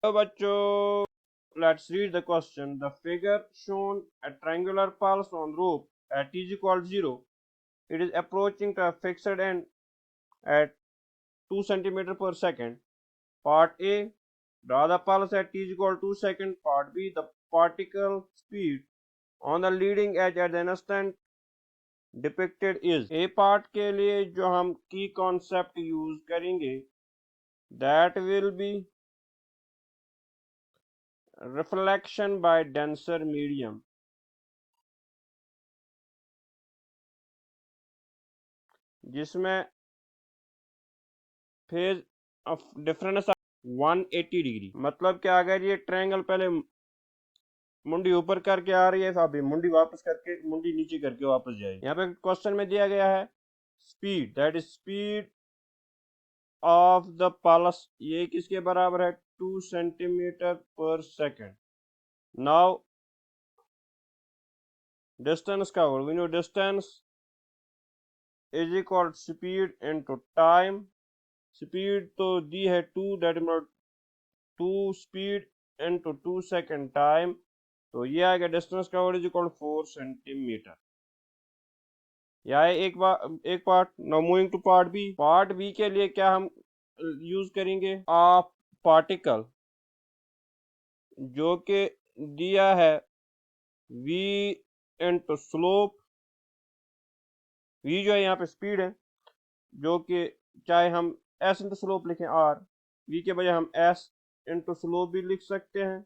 तो बच्चों, let's read the question. The figure shown a triangular pulse on rope at t is equal to 0. It is approaching to a fixed end at 2 centimeter per second. Part A, draw the pulse at t is equal to 2 seconds. Part B, the particle speed on the leading edge at the instant depicted is. A part के लिए जो हम की concept use करेंगे, that will be reflection by denser medium, जिसमें phase of difference 180 degree. मतलब क्या, अगर ये ट्रायंगल पहले मुंडी ऊपर करके आ रही है, अभी मुंडी वापस करके मुंडी नीचे करके वापस जाएगी। यहाँ पे क्वेश्चन में दिया गया है speed, that is speed of the pulse, ये किसके बराबर है, 2 centimetre per second. Now distance का word, we know distance is equal speed into time. Speed तो दी है 2, that is 2 speed into 2 second time, तो ये आ गया डिस्टेंस का वर्ड इज इक्वल 4 सेंटीमीटर। या एक part. Now moving to part B. Part B के लिए क्या हम यूज करेंगे, पार्टिकल, जो कि दिया है v इंटू स्लोप। v जो है यहाँ पे स्पीड है, जो कि चाहे हम s इंटू स्लोप लिखें r, v के बजाय हम s इंटू स्लोप भी लिख सकते हैं,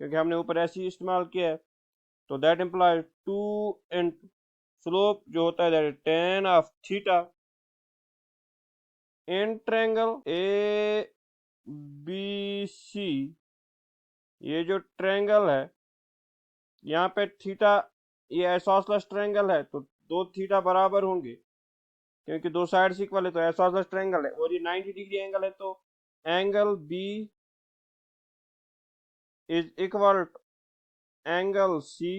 क्योंकि हमने ऊपर s ही इस्तेमाल किया है। तो दैट इम्प्लाइज 2 इंटू स्लोप जो होता है that tan of theta in triangle A B C. ये जो ट्रायंगल है, यहाँ पे थीटा, ये आइसोसेलेस ट्रायंगल है, तो दो थीटा बराबर होंगे, क्योंकि दो साइड्स इक्वल है, तो आइसोसेलेस ट्रायंगल है। और ये 90 डिग्री एंगल है, तो angle B is equal to angle C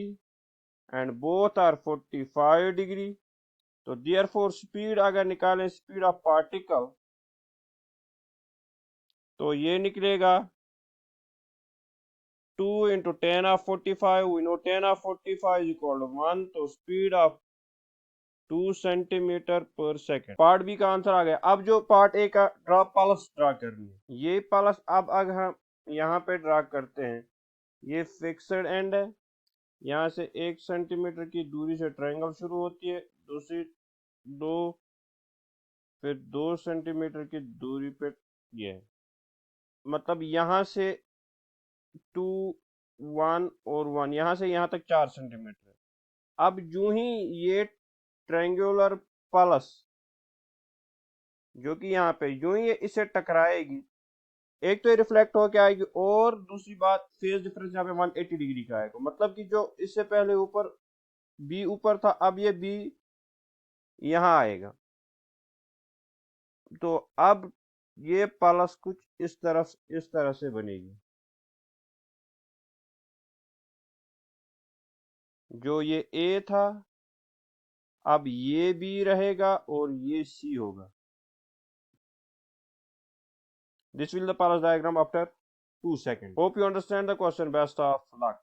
and both are 45 degree. तो देयरफॉर स्पीड अगर निकालें, स्पीड ऑफ पार्टिकल, तो ये निकलेगा 2 into tan of 45, we know tan of 45 equal to 1, तो speed of 2 centimetre per second. Part B का answer आ गया। अब जो पार्ट ए का पल्स ड्रा करनी है, ये पल्स अब अगर हम यहाँ पे ड्रा करते हैं, ये फिक्स्ड एंड है, यहाँ से 1 सेंटीमीटर की दूरी से ट्रायंगल शुरू होती है, दूसरी 2, फिर 2 सेंटीमीटर की दूरी पे ये है। मतलब यहाँ से 2, 1 और 1, यहाँ से यहाँ तक 4 सेंटीमीटर है। अब जो ही ये ट्रायंगुलर पल्स जो कि यहाँ पे यूं ही इसे टकराएगी, एक तो ये रिफ्लेक्ट होकर आएगी, और दूसरी बात फेज डिफरेंस यहाँ पे 180 डिग्री का आएगा। मतलब कि जो इससे पहले ऊपर बी ऊपर था, अब ये बी यहाँ आएगा। तो अब ये पल्स कुछ इस तरह से बनेगी। जो ये ए था, अब ये बी रहेगा और ये सी होगा। This will the pulse diagram after 2 seconds. Hope you understand the question. Best of luck.